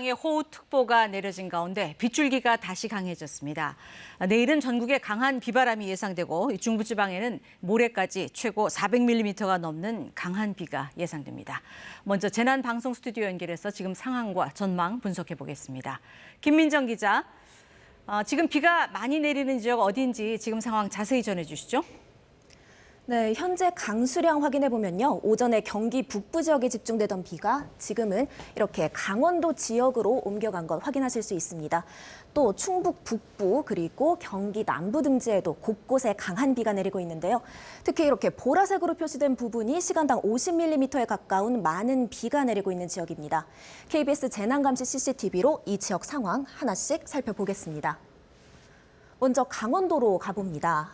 중부지방에 호우특보가 내려진 가운데 빗줄기가 다시 강해졌습니다. 내일은 전국에 강한 비바람이 예상되고 중부지방에는 모레까지 최고 400mm가 넘는 강한 비가 예상됩니다. 먼저 재난방송 스튜디오 연결해서 지금 상황과 전망 분석해 보겠습니다. 김민정 기자, 지금 비가 많이 내리는 지역 어디인지 지금 상황 자세히 전해 주시죠. 네, 현재 강수량 확인해 보면요. 오전에 경기 북부 지역에 집중되던 비가 지금은 이렇게 강원도 지역으로 옮겨간 것 확인하실 수 있습니다. 또 충북 북부 그리고 경기 남부 등지에도 곳곳에 강한 비가 내리고 있는데요. 특히 이렇게 보라색으로 표시된 부분이 시간당 50mm에 가까운 많은 비가 내리고 있는 지역입니다. KBS 재난감시 CCTV로 이 지역 상황 하나씩 살펴보겠습니다. 먼저 강원도로 가봅니다.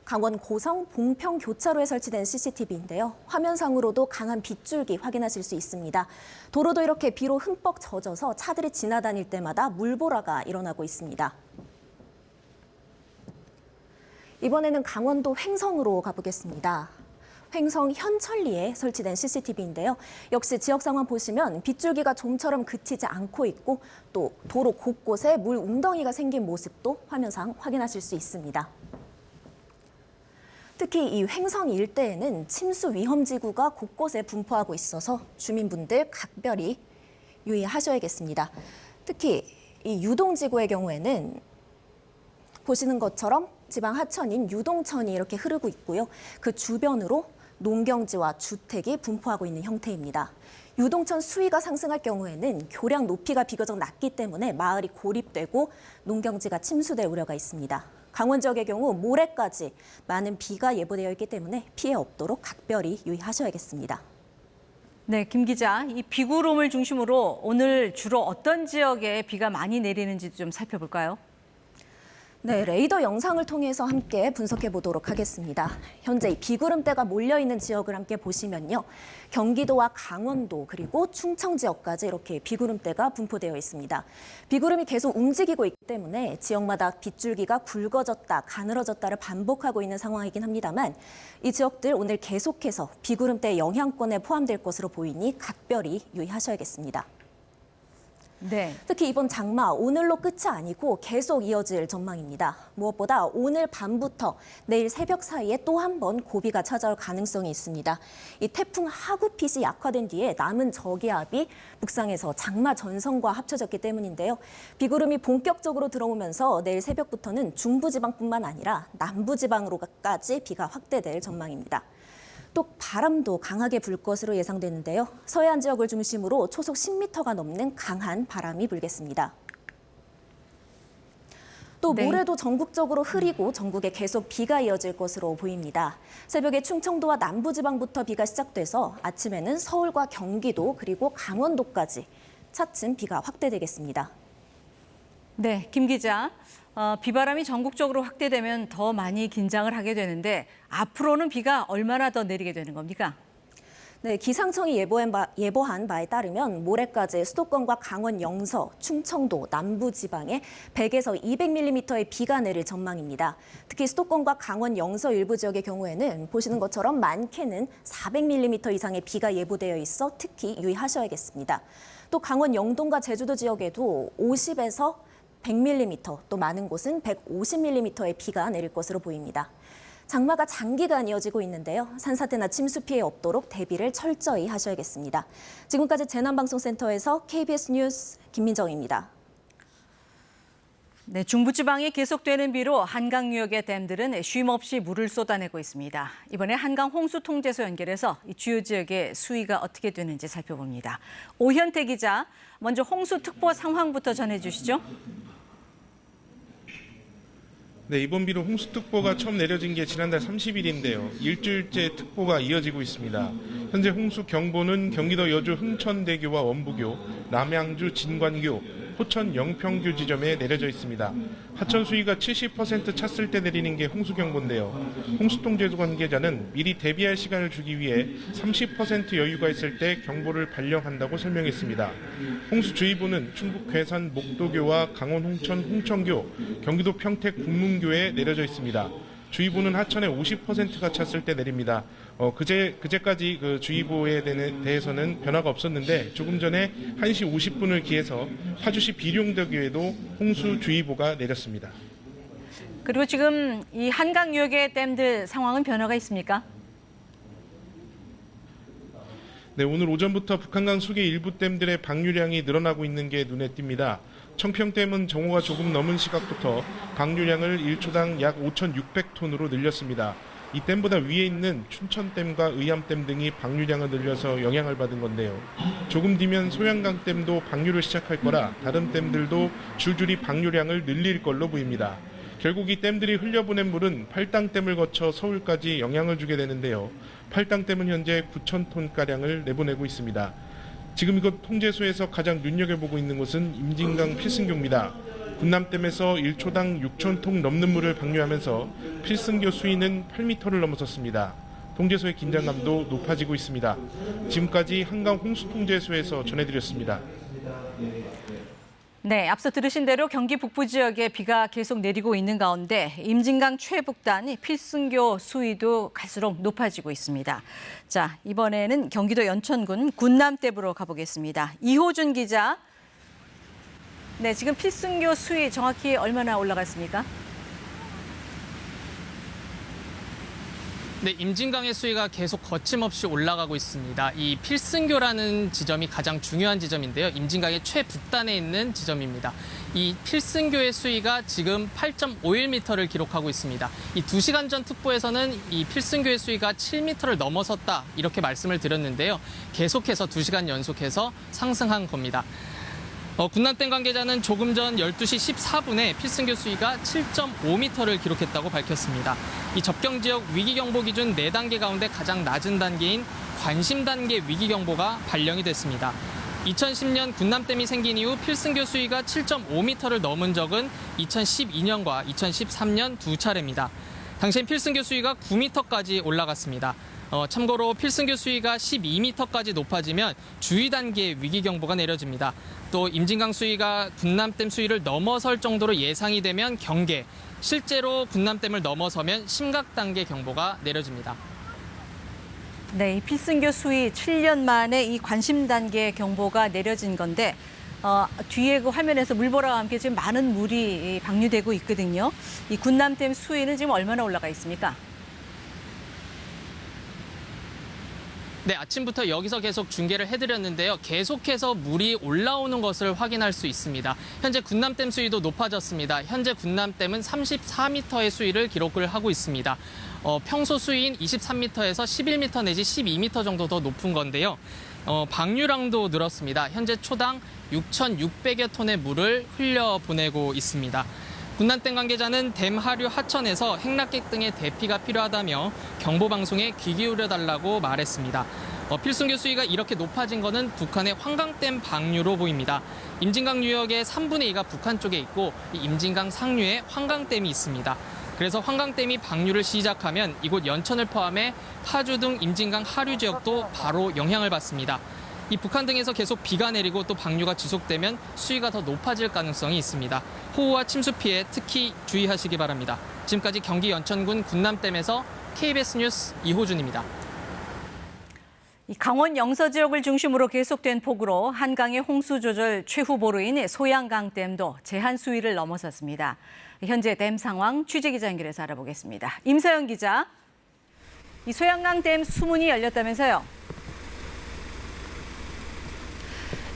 강원 고성 봉평 교차로에 설치된 CCTV인데요. 화면상으로도 강한 빗줄기 확인하실 수 있습니다. 도로도 이렇게 비로 흠뻑 젖어서 차들이 지나다닐 때마다 물보라가 일어나고 있습니다. 이번에는 강원도 횡성으로 가보겠습니다. 횡성 현천리에 설치된 CCTV인데요. 역시 지역 상황 보시면 빗줄기가 좀처럼 그치지 않고 있고 또 도로 곳곳에 물 웅덩이가 생긴 모습도 화면상 확인하실 수 있습니다. 특히 이 횡성 일대에는 침수 위험 지구가 곳곳에 분포하고 있어서 주민분들 각별히 유의하셔야겠습니다. 특히 이 유동지구의 경우에는 보시는 것처럼 지방 하천인 유동천이 이렇게 흐르고 있고요. 그 주변으로 농경지와 주택이 분포하고 있는 형태입니다. 유동천 수위가 상승할 경우에는 교량 높이가 비교적 낮기 때문에 마을이 고립되고 농경지가 침수될 우려가 있습니다. 강원 지역의 경우 모레까지 많은 비가 예보되어 있기 때문에 피해 없도록 각별히 유의하셔야겠습니다. 네, 김 기자, 이 비구름을 중심으로 오늘 주로 어떤 지역에 비가 많이 내리는지 좀 살펴볼까요? 네, 레이더 영상을 통해서 함께 분석해 보도록 하겠습니다. 현재 이 비구름대가 몰려있는 지역을 함께 보시면요. 경기도와 강원도 그리고 충청 지역까지 이렇게 비구름대가 분포되어 있습니다. 비구름이 계속 움직이고 있기 때문에 지역마다 빗줄기가 굵어졌다, 가늘어졌다를 반복하고 있는 상황이긴 합니다만 이 지역들 오늘 계속해서 비구름대 영향권에 포함될 것으로 보이니 각별히 유의하셔야겠습니다. 네. 특히 이번 장마 오늘로 끝이 아니고 계속 이어질 전망입니다. 무엇보다 오늘 밤부터 내일 새벽 사이에 또 한 번 고비가 찾아올 가능성이 있습니다. 이 태풍 하구핏이 약화된 뒤에 남은 저기압이 북상해서 장마 전선과 합쳐졌기 때문인데요. 비구름이 본격적으로 들어오면서 내일 새벽부터는 중부지방뿐만 아니라 남부지방으로까지 비가 확대될 전망입니다. 또 바람도 강하게 불 것으로 예상되는데요. 서해안 지역을 중심으로 초속 10m가 넘는 강한 바람이 불겠습니다. 또 모레도 전국적으로 흐리고 전국에 계속 비가 이어질 것으로 보입니다. 새벽에 충청도와 남부지방부터 비가 시작돼서 아침에는 서울과 경기도 그리고 강원도까지 차츰 비가 확대되겠습니다. 네, 김 기자. 비바람이 전국적으로 확대되면 더 많이 긴장을 하게 되는데 앞으로는 비가 얼마나 더 내리게 되는 겁니까? 네, 기상청이 예보한 바에 따르면 모레까지 수도권과 강원 영서, 충청도, 남부지방에 100에서 200mm의 비가 내릴 전망입니다. 특히 수도권과 강원 영서 일부 지역의 경우에는 보시는 것처럼 많게는 400mm 이상의 비가 예보되어 있어 특히 유의하셔야겠습니다. 또 강원 영동과 제주도 지역에도 50에서 100mm, 또 많은 곳은 150mm의 비가 내릴 것으로 보입니다. 장마가 장기간 이어지고 있는데요. 산사태나 침수 피해 없도록 대비를 철저히 하셔야겠습니다. 지금까지 재난방송센터에서 KBS 뉴스 김민정입니다. 네, 중부지방에 계속되는 비로 한강 유역의 댐들은 쉼없이 물을 쏟아내고 있습니다. 이번에 한강 홍수통제소 연결해서 이 주요 지역의 수위가 어떻게 되는지 살펴봅니다. 오현태 기자, 먼저 홍수특보 상황부터 전해주시죠. 네, 이번 비로 홍수특보가 처음 내려진 게 지난달 30일인데요. 일주일째 특보가 이어지고 있습니다. 현재 홍수경보는 경기도 여주 흥천대교와 원부교, 남양주 진관교, 포천 영평교 지점에 내려져 있습니다. 하천 수위가 70% 찼을 때 내리는 게 홍수경보인데요. 홍수통제소 관계자는 미리 대비할 시간을 주기 위해 30% 여유가 있을 때 경보를 발령한다고 설명했습니다. 홍수주의보는 충북 괴산 목도교와 강원 홍천 홍천교, 경기도 평택 북문교에 내려져 있습니다. 주의보는 하천에 50%가 찼을 때 내립니다. 그제까지 그 주의보에 대해서는 변화가 없었는데 조금 전에 1시 50분을 기해서 파주시 비룡대교에도 홍수주의보가 내렸습니다. 그리고 지금 이 한강 유역의 댐들 상황은 변화가 있습니까? 네, 오늘 오전부터 북한강 속의 일부 댐들의 방류량이 늘어나고 있는 게 눈에 띕니다. 청평댐은 정오가 조금 넘은 시각부터 방류량을 1초당 약 5,600톤으로 늘렸습니다. 이 댐보다 위에 있는 춘천댐과 의암댐 등이 방류량을 늘려서 영향을 받은 건데요. 조금 뒤면 소양강댐도 방류를 시작할 거라 다른 댐들도 줄줄이 방류량을 늘릴 걸로 보입니다. 결국 이 댐들이 흘려보낸 물은 팔당댐을 거쳐 서울까지 영향을 주게 되는데요. 팔당댐은 현재 9,000톤가량을 내보내고 있습니다. 지금 이곳 통제소에서 가장 눈여겨보고 있는 곳은 임진강 필승교입니다. 군남댐에서 1초당 6,000톤 넘는 물을 방류하면서 필승교 수위는 8m를 넘어섰습니다. 통제소의 긴장감도 높아지고 있습니다. 지금까지 한강 홍수통제소에서 전해드렸습니다. 네, 앞서 들으신 대로 경기 북부 지역에 비가 계속 내리고 있는 가운데 임진강 최북단 필승교 수위도 갈수록 높아지고 있습니다. 자, 이번에는 경기도 연천군 군남댐으로 가보겠습니다. 이호준 기자. 네, 지금 필승교 수위 정확히 얼마나 올라갔습니까? 네, 임진강의 수위가 계속 거침없이 올라가고 있습니다. 이 필승교라는 지점이 가장 중요한 지점인데요. 임진강의 최북단에 있는 지점입니다. 이 필승교의 수위가 지금 8.51m를 기록하고 있습니다. 이 2시간 전 특보에서는 이 필승교의 수위가 7m를 넘어섰다 이렇게 말씀을 드렸는데요. 계속해서 2시간 연속해서 상승한 겁니다. 군남댐 관계자는 조금 전 12시 14분에 필승교 수위가 7.5m를 기록했다고 밝혔습니다. 이 접경 지역 위기경보 기준 4단계 가운데 가장 낮은 단계인 관심단계 위기경보가 발령이 됐습니다. 2010년 군남댐이 생긴 이후 필승교 수위가 7.5m를 넘은 적은 2012년과 2013년 두 차례입니다. 당시엔 필승교 수위가 9m까지 올라갔습니다. 참고로 필승교 수위가 12m까지 높아지면 주의 단계 위기경보가 내려집니다. 또 임진강 수위가 군남댐 수위를 넘어설 정도로 예상이 되면 경계, 실제로 군남댐을 넘어서면 심각 단계 경보가 내려집니다. 네, 이 필승교 수위 7년 만에 이 관심 단계 경보가 내려진 건데 뒤에 그 화면에서 물보라와 함께 지금 많은 물이 방류되고 있거든요. 이 군남댐 수위는 지금 얼마나 올라가 있습니까? 네, 아침부터 여기서 계속 중계를 해드렸는데요. 계속해서 물이 올라오는 것을 확인할 수 있습니다. 현재 군남댐 수위도 높아졌습니다. 현재 군남댐은 34m의 수위를 기록을 하고 있습니다. 평소 수위인 23m에서 11m 내지 12m 정도 더 높은 건데요. 방류량도 늘었습니다. 현재 초당 6,600여 톤의 물을 흘려보내고 있습니다. 군남댐 관계자는 댐 하류 하천에서 행락객 등의 대피가 필요하다며 경보방송에 귀 기울여달라고 말했습니다. 필승교 수위가 이렇게 높아진 것은 북한의 환강댐 방류로 보입니다. 임진강 유역의 3분의 2가 북한 쪽에 있고 임진강 상류에 환강댐이 있습니다. 그래서 환강댐이 방류를 시작하면 이곳 연천을 포함해 파주 등 임진강 하류 지역도 바로 영향을 받습니다. 이 북한 등에서 계속 비가 내리고 또 방류가 지속되면 수위가 더 높아질 가능성이 있습니다. 호우와 침수 피해 특히 주의하시기 바랍니다. 지금까지 경기 연천군 군남댐에서 KBS 뉴스 이호준입니다. 이 강원 영서 지역을 중심으로 계속된 폭우로 한강의 홍수 조절 최후보로인 소양강댐도 제한 수위를 넘어섰습니다. 현재 댐 상황 취재기자 연결해서 알아보겠습니다. 임서영 기자, 이 소양강댐 수문이 열렸다면서요?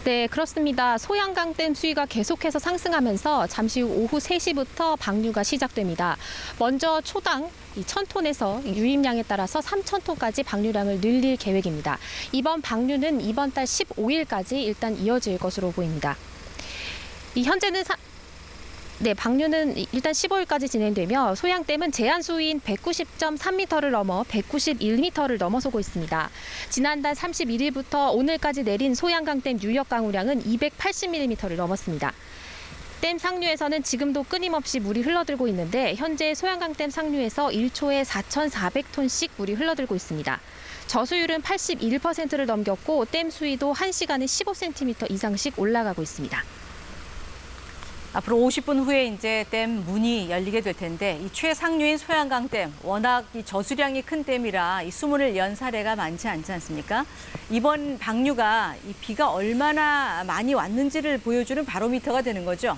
네, 그렇습니다. 소양강댐 수위가 계속해서 상승하면서 잠시 후 오후 3시부터 방류가 시작됩니다. 먼저 초당 1,000톤에서 유입량에 따라서 3,000톤까지 방류량을 늘릴 계획입니다. 이번 방류는 이번 달 15일까지 일단 이어질 것으로 보입니다. 현재는 방류는 일단 15일까지 진행되며 소양댐은 제한 수위인 190.3m를 넘어 191m를 넘어서고 있습니다. 지난달 31일부터 오늘까지 내린 소양강댐 유역 강우량은 280mm를 넘었습니다. 댐 상류에서는 지금도 끊임없이 물이 흘러들고 있는데 현재 소양강댐 상류에서 1초에 4,400톤씩 물이 흘러들고 있습니다. 저수율은 81%를 넘겼고 댐 수위도 1시간에 15cm 이상씩 올라가고 있습니다. 앞으로 50분 후에 이제 댐 문이 열리게 될 텐데 이 최상류인 소양강 댐 워낙 이 저수량이 큰 댐이라 이 수문을 연 사례가 많지 않지 않습니까? 이번 방류가 이 비가 얼마나 많이 왔는지를 보여주는 바로미터가 되는 거죠.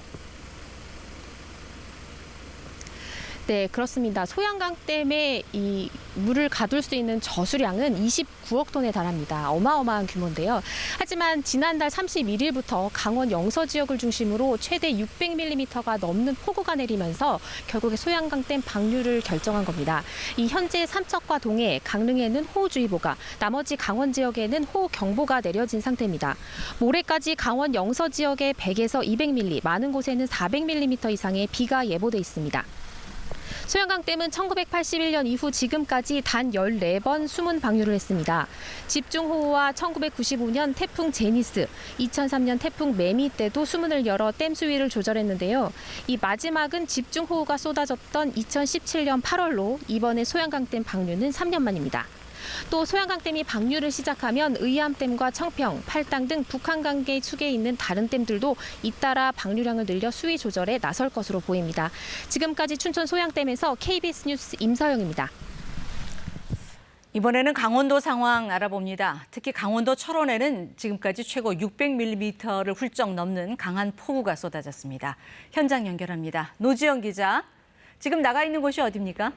네, 그렇습니다. 소양강 댐에 이 물을 가둘 수 있는 저수량은 29억 톤에 달합니다. 어마어마한 규모인데요. 하지만 지난달 31일부터 강원 영서 지역을 중심으로 최대 600mm가 넘는 폭우가 내리면서 결국에 소양강 댐 방류를 결정한 겁니다. 이 현재 삼척과 동해, 강릉에는 호우주의보가, 나머지 강원 지역에는 호우경보가 내려진 상태입니다. 모레까지 강원 영서 지역에 100에서 200mm, 많은 곳에는 400mm 이상의 비가 예보돼 있습니다. 소양강 댐은 1981년 이후 지금까지 단 14번 수문 방류를 했습니다. 집중호우와 1995년 태풍 제니스, 2003년 태풍 매미 때도 수문을 열어 댐 수위를 조절했는데요. 이 마지막은 집중호우가 쏟아졌던 2017년 8월로 이번에 소양강 댐 방류는 3년 만입니다. 또 소양강 댐이 방류를 시작하면 의암댐과 청평, 팔당 등 북한강계 축에 있는 다른 댐들도 잇따라 방류량을 늘려 수위 조절에 나설 것으로 보입니다. 지금까지 춘천 소양댐에서 KBS 뉴스 임서영입니다. 이번에는 강원도 상황 알아봅니다. 특히 강원도 철원에는 지금까지 최고 600mm를 훌쩍 넘는 강한 폭우가 쏟아졌습니다. 현장 연결합니다. 노지영 기자, 지금 나가 있는 곳이 어디입니까?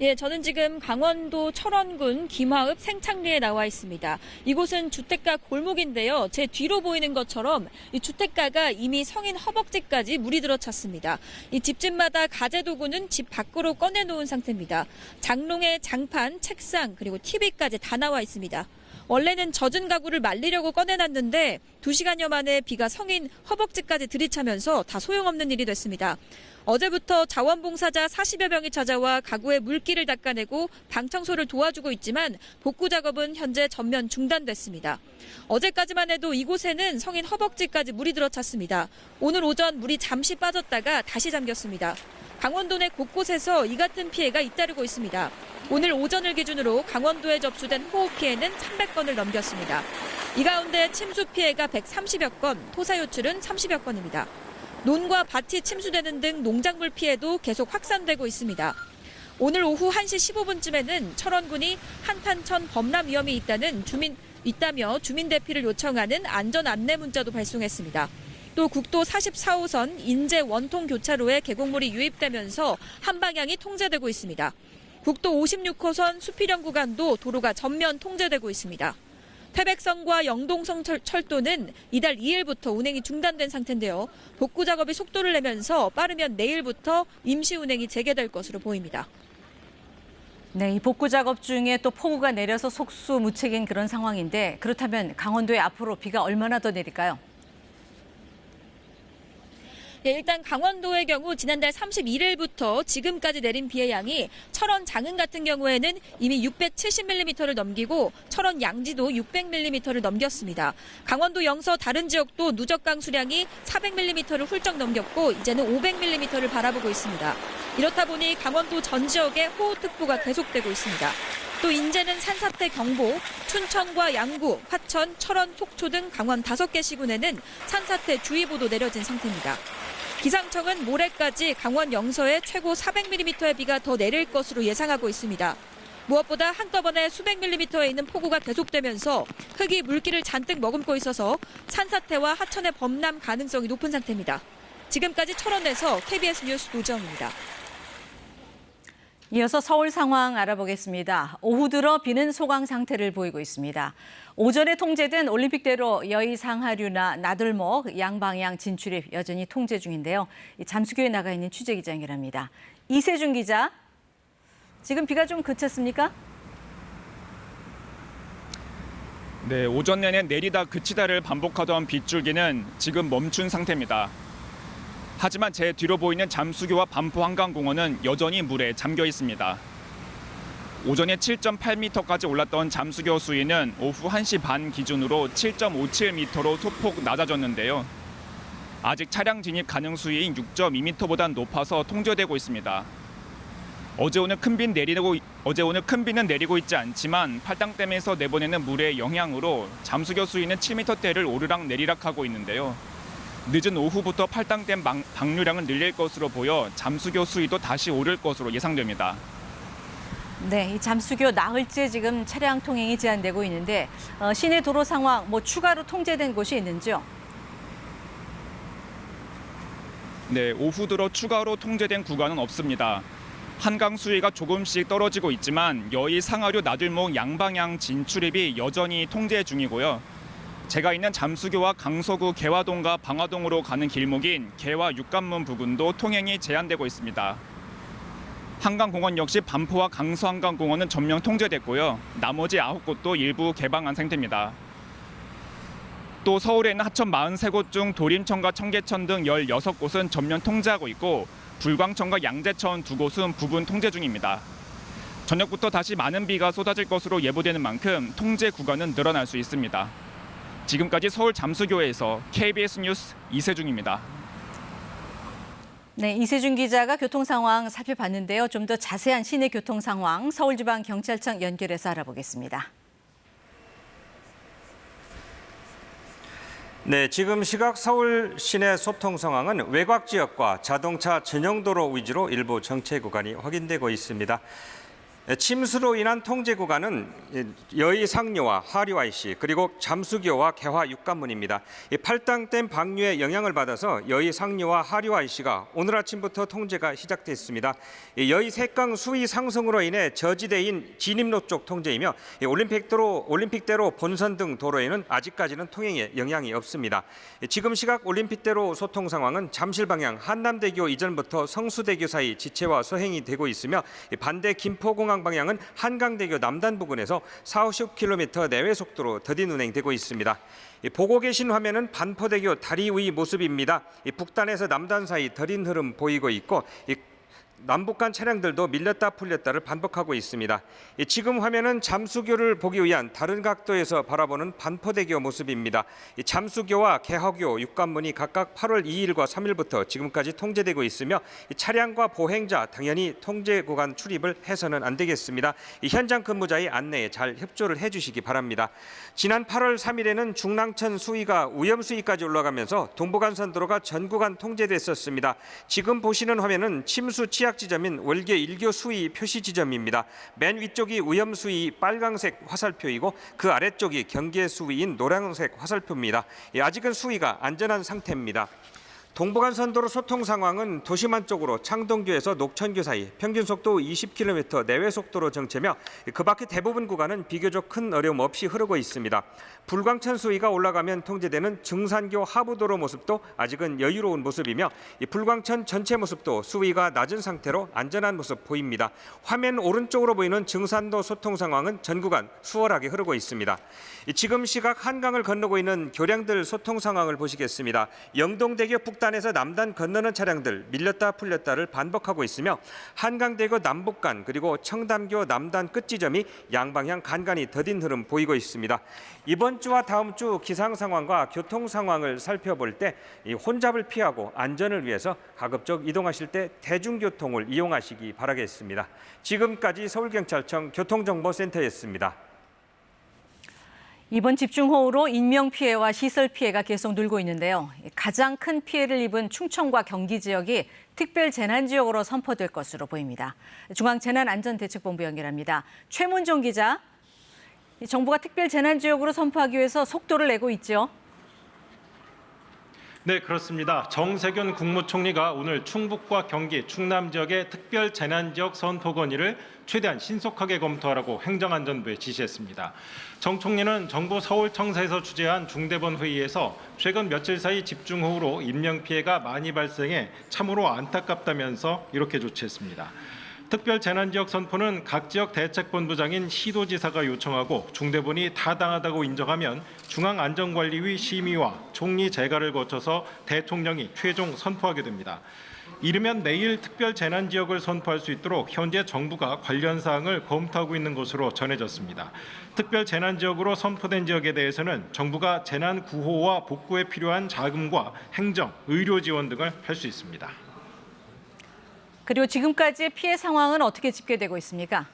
예, 저는 지금 강원도 철원군 김화읍 생창리에 나와 있습니다. 이곳은 주택가 골목인데요. 제 뒤로 보이는 것처럼 이 주택가가 이미 성인 허벅지까지 물이 들어찼습니다. 이 집집마다 가재 도구는 집 밖으로 꺼내놓은 상태입니다. 장롱에 장판, 책상, 그리고 TV까지 다 나와 있습니다. 원래는 젖은 가구를 말리려고 꺼내놨는데 2시간여 만에 비가 성인 허벅지까지 들이차면서 다 소용없는 일이 됐습니다. 어제부터 자원봉사자 40여 명이 찾아와 가구에 물기를 닦아내고 방청소를 도와주고 있지만 복구 작업은 현재 전면 중단됐습니다. 어제까지만 해도 이곳에는 성인 허벅지까지 물이 들어찼습니다. 오늘 오전 물이 잠시 빠졌다가 다시 잠겼습니다. 강원도 내 곳곳에서 이 같은 피해가 잇따르고 있습니다. 오늘 오전을 기준으로 강원도에 접수된 호우 피해는 300건을 넘겼습니다. 이 가운데 침수 피해가 130여 건, 토사 유출은 30여 건입니다. 논과 밭이 침수되는 등 농작물 피해도 계속 확산되고 있습니다. 오늘 오후 1시 15분쯤에는 철원군이 한탄천 범람 위험이 있다며 주민 대피를 요청하는 안전 안내 문자도 발송했습니다. 또 국도 44호선 인제 원통 교차로에 계곡물이 유입되면서 한 방향이 통제되고 있습니다. 국도 56호선 수피령 구간도 도로가 전면 통제되고 있습니다. 태백선과 영동선 철도는 이달 2일부터 운행이 중단된 상태인데요. 복구 작업이 속도를 내면서 빠르면 내일부터 임시 운행이 재개될 것으로 보입니다. 네, 이 복구 작업 중에 또 폭우가 내려서 속수무책인 그런 상황인데 그렇다면 강원도에 앞으로 비가 얼마나 더 내릴까요? 예, 일단 강원도의 경우 지난달 31일부터 지금까지 내린 비의 양이 철원 장흥 같은 경우에는 이미 670mm를 넘기고 철원 양지도 600mm를 넘겼습니다. 강원도 영서 다른 지역도 누적강 수량이 400mm를 훌쩍 넘겼고 이제는 500mm를 바라보고 있습니다. 이렇다 보니 강원도 전 지역에 호우특보가 계속되고 있습니다. 또 인제는 산사태 경보, 춘천과 양구, 화천, 철원, 속초 등 강원 5개 시군에는 산사태 주의보도 내려진 상태입니다. 기상청은 모레까지 강원 영서에 최고 400mm의 비가 더 내릴 것으로 예상하고 있습니다. 무엇보다 한꺼번에 수백 밀리미터에 있는 폭우가 계속되면서 흙이 물기를 잔뜩 머금고 있어서 산사태와 하천의 범람 가능성이 높은 상태입니다. 지금까지 철원에서 KBS 뉴스 노지영입니다. 이어서 서울 상황 알아보겠습니다. 오후 들어 비는 소강 상태를 보이고 있습니다. 오전에 통제된 올림픽대로 여의상하류나 나들목 양방향 진출입 여전히 통제 중인데요. 잠수교에 나가 있는 취재기자 연결합니다. 이세준 기자, 지금 비가 좀 그쳤습니까? 네, 오전 내내 내리다 그치다를 반복하던 빗줄기는 지금 멈춘 상태입니다. 하지만 제 뒤로 보이는 잠수교와 반포 한강공원은 여전히 물에 잠겨 있습니다. 오전에 7.8m까지 올랐던 잠수교 수위는 오후 1시 반 기준으로 7.57m로 소폭 낮아졌는데요. 아직 차량 진입 가능 수위인 6.2m보다 높아서 통제되고 있습니다. 어제 오늘 큰 비는 내리고 있지 않지만 팔당댐에서 내보내는 물의 영향으로 잠수교 수위는 7m대를 오르락 내리락 하고 있는데요. 늦은 오후부터 팔당댐 방류량은 늘릴 것으로 보여 잠수교 수위도 다시 오를 것으로 예상됩니다. 네, 이 잠수교 나흘째 지금 차량 통행이 제한되고 있는데 시내 도로 상황 추가로 통제된 곳이 있는지요? 네, 오후 들어 추가로 통제된 구간은 없습니다. 한강 수위가 조금씩 떨어지고 있지만 여의 상하류 나들목 양방향 진출입이 여전히 통제 중이고요. 제가 있는 잠수교와 강서구 개화동과 방화동으로 가는 길목인 개화 육관문 부근도 통행이 제한되고 있습니다. 한강공원 역시 반포와 강서한강공원은 전면 통제됐고요. 나머지 9곳도 일부 개방한 상태입니다. 또 서울에 있는 하천 43곳 중 도림천과 청계천 등 16곳은 전면 통제하고 있고 불광천과 양재천 2곳은 부분 통제 중입니다. 저녁부터 다시 많은 비가 쏟아질 것으로 예보되는 만큼 통제 구간은 늘어날 수 있습니다. 지금까지 서울 잠수교에서 KBS 뉴스 이세중입니다. 네, 이세준 기자가 교통 상황 살펴봤는데요. 좀 더 자세한 시내 교통 상황 서울지방경찰청 연결해서 알아보겠습니다. 네, 지금 시각 서울 시내 소통 상황은 외곽 지역과 자동차 전용도로 위주로 일부 정체 구간이 확인되고 있습니다. 침수로 인한 통제 구간은 여의 상류와 하류 IC 그리고 잠수교와 개화 육관문입니다. 팔당댐 방류의 영향을 받아서 여의 상류와 하류 IC가 오늘 아침부터 통제가 시작됐습니다. 여의 색강 수위 상승으로 인해 저지대인 진입로 쪽 통제이며 올림픽대로 본선 등 도로에는 아직까지는 통행에 영향이 없습니다. 지금 시각 올림픽대로 소통 상황은 잠실 방향 한남대교 이전부터 성수대교 사이 지체와 서행이 되고 있으며 반대 김포공항 방향은 한강대교 남단 부근에서 40-50km 내외 속도로 더딘 운행되고 있습니다. 보고 계신 화면은 반포대교 다리 위 모습입니다. 북단에서 남단 사이 더딘 흐름 보이고 있고 남북간 차량들도 밀렸다 풀렸다를 반복하고 있습니다. 지금 화면은 잠수교를 보기 위한 다른 각도에서 바라보는 반포대교 모습입니다. 잠수교와 개화교 육관문이 각각 8월 2일과 3일부터 지금까지 통제되고 있으며 차량과 보행자 당연히 통제 구간 출입을 해서는 안 되겠습니다. 현장 근무자의 안내에 잘 협조를 해주시기 바랍니다. 지난 8월 3일에는 중랑천 수위가 위험 수위까지 올라가면서 동부간선도로가 전 구간 통제됐었습니다. 지금 보시는 화면은 침수 취약 지점인 월계 1교 수위 표시 지점입니다. 맨 위쪽이 위험 수위 빨강색 화살표이고 그 아래쪽이 경계 수위인 노란색 화살표입니다. 아직은 수위가 안전한 상태입니다. 동부간선도로 소통 상황은 도심안 쪽으로 창동교에서 녹천교 사이 평균 속도 20km 내외 속도로 정체며 그 밖에 대부분 구간은 비교적 큰 어려움 없이 흐르고 있습니다. 불광천 수위가 올라가면 통제되는 증산교 하부도로 모습도 아직은 여유로운 모습이며 불광천 전체 모습도 수위가 낮은 상태로 안전한 모습 보입니다. 화면 오른쪽으로 보이는 증산도 소통 상황은 전 구간 수월하게 흐르고 있습니다. 지금 시각 한강을 건너고 있는 교량들 소통 상황을 보시겠습니다. 영동대교 북단에서 남단 건너는 차량들 밀렸다 풀렸다를 반복하고 있으며 한강대교 남북간 그리고 청담교 남단 끝지점이 양방향 간간히 더딘 흐름 보이고 있습니다. 이번 주와 다음 주 기상 상황과 교통 상황을 살펴볼 때 혼잡을 피하고 안전을 위해서 가급적 이동하실 때 대중교통을 이용하시기 바라겠습니다. 지금까지 서울경찰청 교통정보센터였습니다. 이번 집중호우로 인명피해와 시설피해가 계속 늘고 있는데요. 가장 큰 피해를 입은 충청과 경기 지역이 특별재난지역으로 선포될 것으로 보입니다. 중앙재난안전대책본부 연결합니다. 최문종 기자, 정부가 특별재난지역으로 선포하기 위해서 속도를 내고 있죠. 네, 그렇습니다. 정세균 국무총리가 오늘 충북과 경기, 충남 지역의 특별재난지역 선포 건의를 최대한 신속하게 검토하라고 행정안전부에 지시했습니다. 정 총리는 정부 서울청사에서 주재한 중대본 회의에서 최근 며칠 사이 집중호우로 인명피해가 많이 발생해 참으로 안타깝다면서 이렇게 조치했습니다. 특별재난지역 선포는 각 지역 대책본부장인 시도지사가 요청하고 중대본이 타당하다고 인정하면 중앙안전관리위 심의와 총리 재가를 거쳐서 대통령이 최종 선포하게 됩니다. 이르면 내일 특별재난지역을 선포할 수 있도록 현재 정부가 관련 사항을 검토하고 있는 것으로 전해졌습니다. 특별재난지역으로 선포된 지역에 대해서는 정부가 재난구호와 복구에 필요한 자금과 행정, 의료 지원 등을 할 수 있습니다. 그리고 지금까지의 피해 상황은 어떻게 집계되고 있습니까?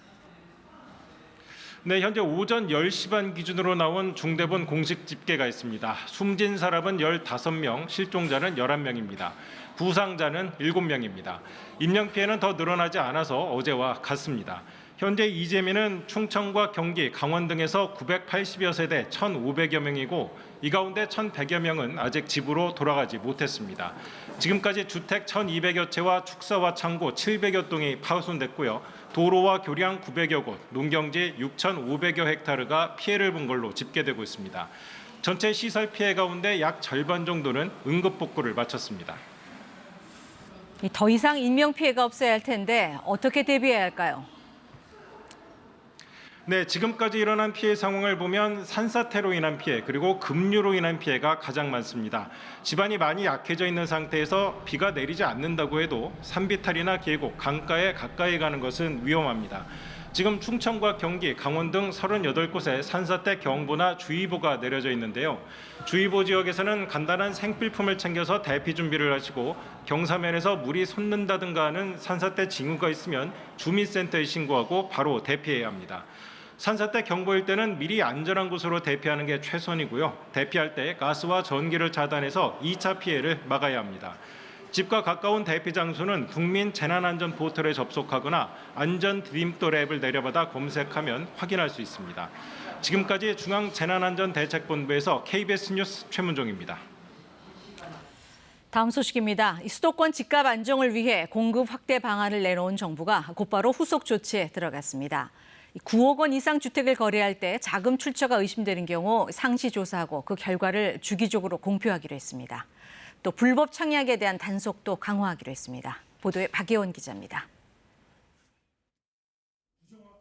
네, 현재 오전 10시 반 기준으로 나온 중대본 공식 집계가 있습니다. 숨진 사람은 15명, 실종자는 11명입니다. 부상자는 7명입니다. 인명피해는 더 늘어나지 않아서 어제와 같습니다. 현재 이재민은 충청과 경기, 강원 등에서 980여 세대 1,500여 명이고 이 가운데 1,100여 명은 아직 집으로 돌아가지 못했습니다. 지금까지 주택 1,200여 채와 축사와 창고 700여 동이 파손됐고요. 도로와 교량 900여 곳, 농경지 6,500여 헥타르가 피해를 본 걸로 집계되고 있습니다. 전체 시설 피해 가운데 약 절반 정도는 응급복구를 마쳤습니다. 더 이상 인명피해가 없어야 할 텐데 어떻게 대비해야 할까요? 네, 지금까지 일어난 피해 상황을 보면 산사태로 인한 피해 그리고 급류로 인한 피해가 가장 많습니다. 지반이 많이 약해져 있는 상태에서 비가 내리지 않는다고 해도 산비탈이나 계곡, 강가에 가까이 가는 것은 위험합니다. 지금 충청과 경기, 강원 등 38곳에 산사태 경보나 주의보가 내려져 있는데요. 주의보 지역에서는 간단한 생필품을 챙겨서 대피 준비를 하시고 경사면에서 물이 솟는다든가 하는 산사태 징후가 있으면 주민센터에 신고하고 바로 대피해야 합니다. 산사태 경보일 때는 미리 안전한 곳으로 대피하는 게 최선이고요. 대피할 때 가스와 전기를 차단해서 2차 피해를 막아야 합니다. 집과 가까운 대피 장소는 국민 재난안전 포털에 접속하거나 안전 드림돌 앱을 내려받아 검색하면 확인할 수 있습니다. 지금까지 중앙재난안전대책본부에서 KBS 뉴스 최문종입니다. 다음 소식입니다. 수도권 집값 안정을 위해 공급 확대 방안을 내놓은 정부가 곧바로 후속 조치에 들어갔습니다. 9억 원 이상 주택을 거래할 때 자금 출처가 의심되는 경우 상시 조사하고 그 결과를 주기적으로 공표하기로 했습니다. 또 불법 청약에 대한 단속도 강화하기로 했습니다. 보도에 박예원 기자입니다.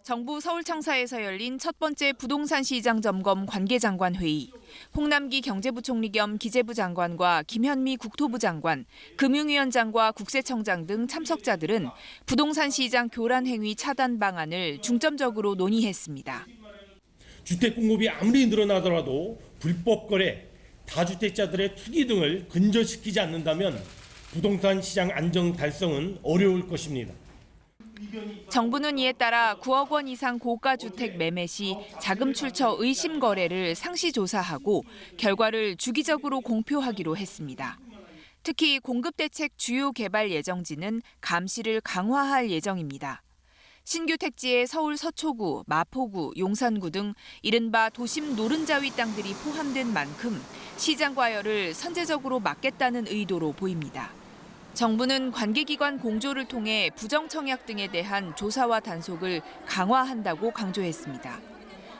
정부 서울청사에서 열린 첫 번째 부동산 시장 점검 관계장관 회의. 홍남기 경제부총리 겸 기재부 장관과 김현미 국토부 장관, 금융위원장과 국세청장 등 참석자들은 부동산 시장 교란 행위 차단 방안을 중점적으로 논의했습니다. 주택 공급이 아무리 늘어나더라도 불법 거래, 다주택자들의 투기 등을 근절시키지 않는다면 부동산 시장 안정 달성은 어려울 것입니다. 정부는 이에 따라 9억 원 이상 고가 주택 매매 시 자금 출처 의심 거래를 상시 조사하고 결과를 주기적으로 공표하기로 했습니다. 특히 공급 대책 주요 개발 예정지는 감시를 강화할 예정입니다. 신규 택지에 서울 서초구, 마포구, 용산구 등 이른바 도심 노른자위 땅들이 포함된 만큼 시장 과열을 선제적으로 막겠다는 의도로 보입니다. 정부는 관계기관 공조를 통해 부정청약 등에 대한 조사와 단속을 강화한다고 강조했습니다.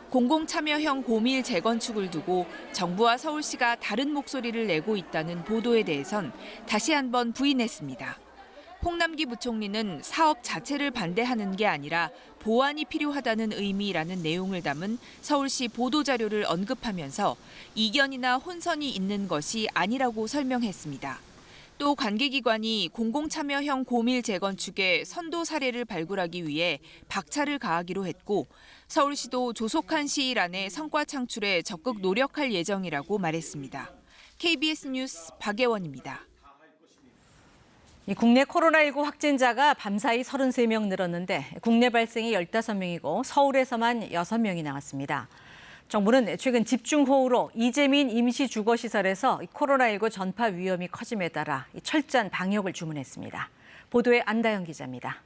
공공참여형 고밀 재건축을 두고 정부와 서울시가 다른 목소리를 내고 있다는 보도에 대해선 다시 한번 부인했습니다. 홍남기 부총리는 사업 자체를 반대하는 게 아니라 보완이 필요하다는 의미라는 내용을 담은 서울시 보도자료를 언급하면서 이견이나 혼선이 있는 것이 아니라고 설명했습니다. 또 관계기관이 공공참여형 고밀 재건축의 선도 사례를 발굴하기 위해 박차를 가하기로 했고 서울시도 조속한 시일 안에 성과 창출에 적극 노력할 예정이라고 말했습니다. KBS 뉴스 박예원입니다. 국내 코로나19 확진자가 밤사이 33명 늘었는데 국내 발생이 15명이고 서울에서만 6명이 나왔습니다. 정부는 최근 집중호우로 이재민 임시주거시설에서 코로나19 전파 위험이 커짐에 따라 철저한 방역을 주문했습니다. 보도에 안다영 기자입니다.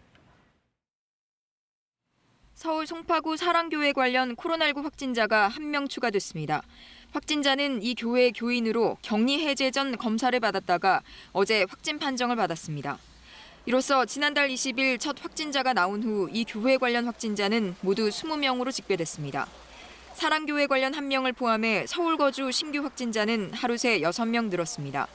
서울 송파구 사랑교회 관련 코로나19 확진자가 1명 추가됐습니다. 확진자는 이 교회 교인으로 격리 해제 전 검사를 받았다가 어제 확진 판정을 받았습니다. 이로써 지난달 20일 첫 확진자가 나온 후 이 교회 관련 확진자는 모두 20명으로 집계됐습니다. 사랑교회 관련 1명을 포함해 서울 거주 신규 확진자는 하루 새 6명 늘었습니다.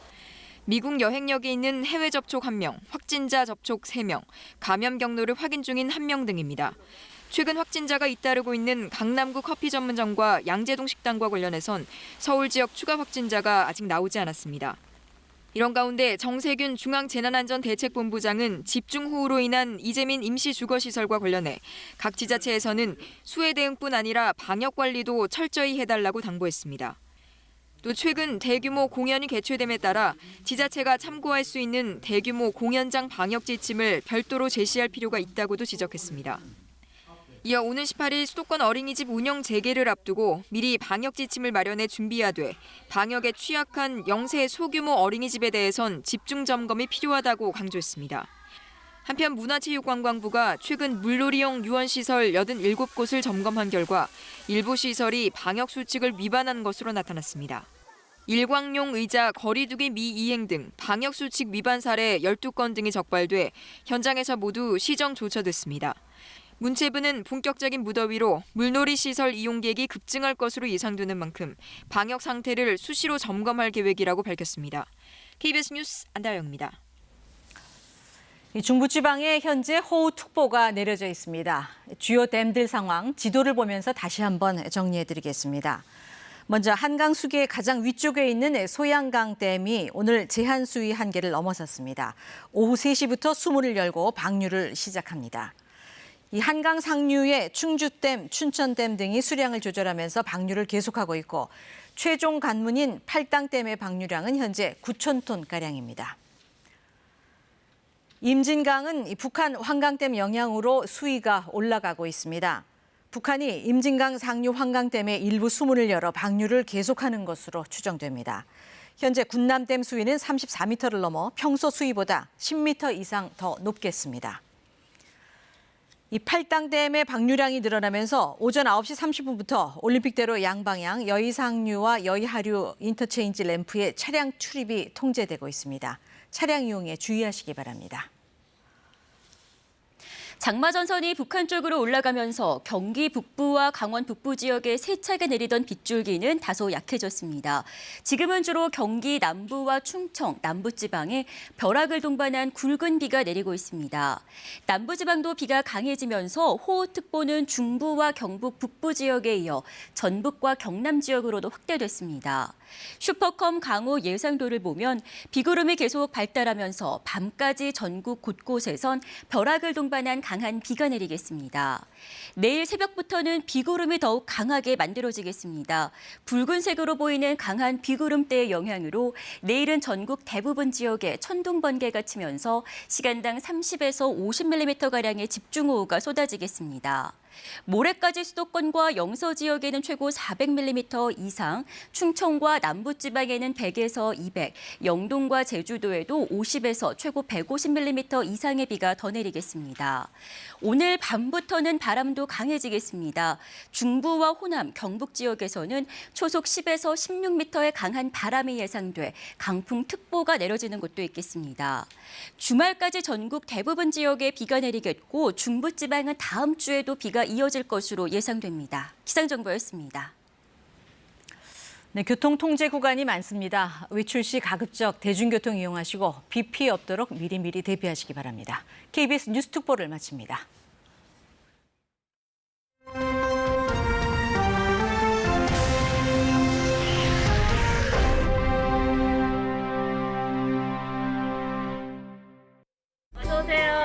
미국 여행력에 있는 해외 접촉 1명, 확진자 접촉 3명, 감염 경로를 확인 중인 1명 등입니다. 최근 확진자가 잇따르고 있는 강남구 커피 전문점과 양재동 식당과 관련해선 서울 지역 추가 확진자가 아직 나오지 않았습니다. 이런 가운데 정세균 중앙재난안전대책본부장은 집중호우로 인한 이재민 임시주거시설과 관련해 각 지자체에서는 수해 대응뿐 아니라 방역 관리도 철저히 해달라고 당부했습니다. 또 최근 대규모 공연이 개최됨에 따라 지자체가 참고할 수 있는 대규모 공연장 방역 지침을 별도로 제시할 필요가 있다고도 지적했습니다. 이어 오는 18일 수도권 어린이집 운영 재개를 앞두고 미리 방역 지침을 마련해 준비하되 방역에 취약한 0세 소규모 어린이집에 대해선 집중 점검이 필요하다고 강조했습니다. 한편 문화체육관광부가 최근 물놀이용 유원시설 87곳을 점검한 결과 일부 시설이 방역 수칙을 위반한 것으로 나타났습니다. 일광용 의자, 거리두기 미이행 등 방역 수칙 위반 사례 12건 등이 적발돼 현장에서 모두 시정 조처됐습니다. 문체부는 본격적인 무더위로 물놀이 시설 이용객이 급증할 것으로 예상되는 만큼 방역 상태를 수시로 점검할 계획이라고 밝혔습니다. KBS 뉴스 안다영입니다. 중부지방에 현재 호우특보가 내려져 있습니다. 주요 댐들 상황 지도를 보면서 다시 한번 정리해드리겠습니다. 먼저 한강 수계 가장 위쪽에 있는 소양강댐이 오늘 제한 수위 한계를 넘어섰습니다. 오후 3시부터 수문을 열고 방류를 시작합니다. 이 한강 상류의 충주댐, 춘천댐 등이 수량을 조절하면서 방류를 계속하고 있고 최종 관문인 팔당댐의 방류량은 현재 9,000톤가량입니다. 임진강은 북한 환강댐 영향으로 수위가 올라가고 있습니다. 북한이 임진강 상류 환강댐의 일부 수문을 열어 방류를 계속하는 것으로 추정됩니다. 현재 군남댐 수위는 34m를 넘어 평소 수위보다 10m 이상 더 높겠습니다. 이 팔당댐의 방류량이 늘어나면서 오전 9시 30분부터 올림픽대로 양방향 여의상류와 여의하류 인터체인지 램프에 차량 출입이 통제되고 있습니다. 차량 이용에 주의하시기 바랍니다. 장마전선이 북한 쪽으로 올라가면서 경기 북부와 강원 북부 지역에 세차게 내리던 빗줄기는 다소 약해졌습니다. 지금은 주로 경기 남부와 충청, 남부지방에 벼락을 동반한 굵은 비가 내리고 있습니다. 남부지방도 비가 강해지면서 호우특보는 중부와 경북 북부 지역에 이어 전북과 경남 지역으로도 확대됐습니다. 슈퍼컴 강우 예상도를 보면 비구름이 계속 발달하면서 밤까지 전국 곳곳에선 벼락을 동반한 강한 비가 내리겠습니다. 내일 새벽부터는 비구름이 더욱 강하게 만들어지겠습니다. 붉은색으로 보이는 강한 비구름대의 영향으로 내일은 전국 대부분 지역에 천둥 번개가 치면서 시간당 30에서 50mm가량의 집중호우가 쏟아지겠습니다. 모레까지 수도권과 영서 지역에는 최고 400mm 이상, 충청과 남부지방에는 100에서 200, 영동과 제주도에도 50에서 최고 150mm 이상의 비가 더 내리겠습니다. 오늘 밤부터는 바람도 강해지겠습니다. 중부와 호남, 경북 지역에서는 초속 10에서 16m의 강한 바람이 예상돼 강풍특보가 내려지는 곳도 있겠습니다. 주말까지 전국 대부분 지역에 비가 내리겠고 중부지방은 다음 주에도 비가 이어질 것으로 예상됩니다. 기상정보였습니다. 네, 교통 통제 구간이 많습니다. 외출 시 가급적 대중교통 이용하시고 비 피해 없도록 미리미리 대비하시기 바랍니다. KBS 뉴스 특보를 마칩니다. 어서 오세요.